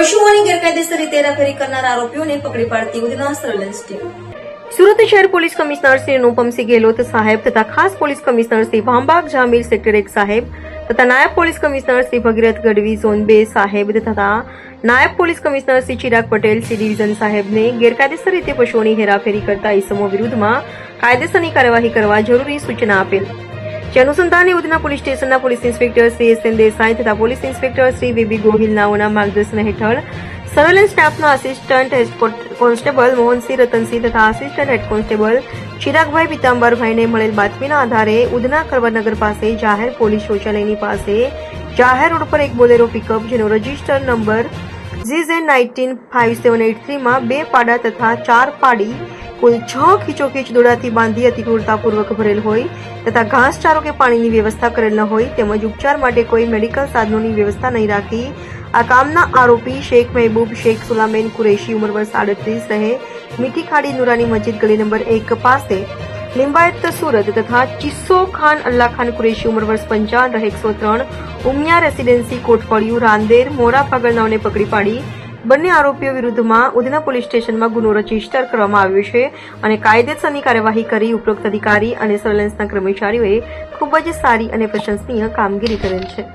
પશુઓની ગેરકાયદેસર રીતે હેરાફેરી કરનાર આરોપીઓને પકડી પાડતી ઉધના સર્વેલન્સ ટીમ। સુરત શહેર પોલીસ કમિશનર શ્રી અનુપમસિંહ ગેહલોત સાહેબ તથા ખાસ police commissioner Shri Bhambag Jamir sector 1 સાહેબ તથા નાયબ police commissioner Shri Bhagirath Gadhvi zone 2 સાહેબ તથા નાયબ police commissioner Shri Chirag Patel C division સાહેબને ગેરકાયદેસર રીતે પશુઓની હેરાફેરી કરતા ઇસમો વિરુદ્ધમાં કાયદેસરની કાર્યવાહી કરવા જરૂરી સૂચના આપેલ। જે અનુસંધાને ઉધના પોલીસ સ્ટેશનના police inspector Shri S N. Desai તથા police inspector Shri V B. Gohil નાઓના માર્ગદર્શન હેઠળ સર્વેલન્સ સ્ટાફના assistant head constable Mohansinh Ratansinh તથા આસિસ્ટન્ટ હેડ કોન્સ્ટેબલ ચિરાગભાઈ પિતાંબરભાઈને મળેલ બાતમીના આધારે ઉધના ખરવરનગર પાસે જાહેર પોલીસ શૌચાલયની પાસે જાહેર રોડ પર એક બોલેરો પિકઅપ જેનો રજીસ્ટર નંબર GZ195783 માં 2 પાડા તથા 4 પાડી કુલ 6 ખીચોખીચ દોડાથી બાંધી અતિક્રૂરતાપૂર્વક ભરેલ હોય તથા ઘાસચારો કે પાણીની વ્યવસ્થા કરેલ ન હોય તેમજ ઉપચાર માટે કોઈ મેડિકલ સાધનોની વ્યવસ્થા નહીં રાખી આ કામના આરોપી શેખ મહેબૂબ શેખ સુલામેન કુરેશી ઉંમર વર્ષ 38 રહે મીઠી ખાડી નુરાની મસ્જિદ ગલી નંબર 1 પાસે લિંબાયત સુરત તથા ચિસ્સો ખાન અલ્લાહ ખાન કુરેશી ઉંમર વર્ષ 55 રહે 103 ઉમિયા રેસિડેન્સી કોટફળિયું રાંદેર મોરા પાગલનાઓને પકડી પાડી બંને આરોપીઓ વિરુદ્ધમાં ઉધના પોલીસ સ્ટેશનમાં ગુનો રજીસ્ટર કરવામાં આવ્યો છે અને કાયદેસરની કાર્યવાહી કરી ઉપરોક્ત અધિકારી અને સર્વેલન્સના કર્મચારીઓએ ખૂબ જ સારી અને પ્રશંસનીય કામગીરી કરેલ છે।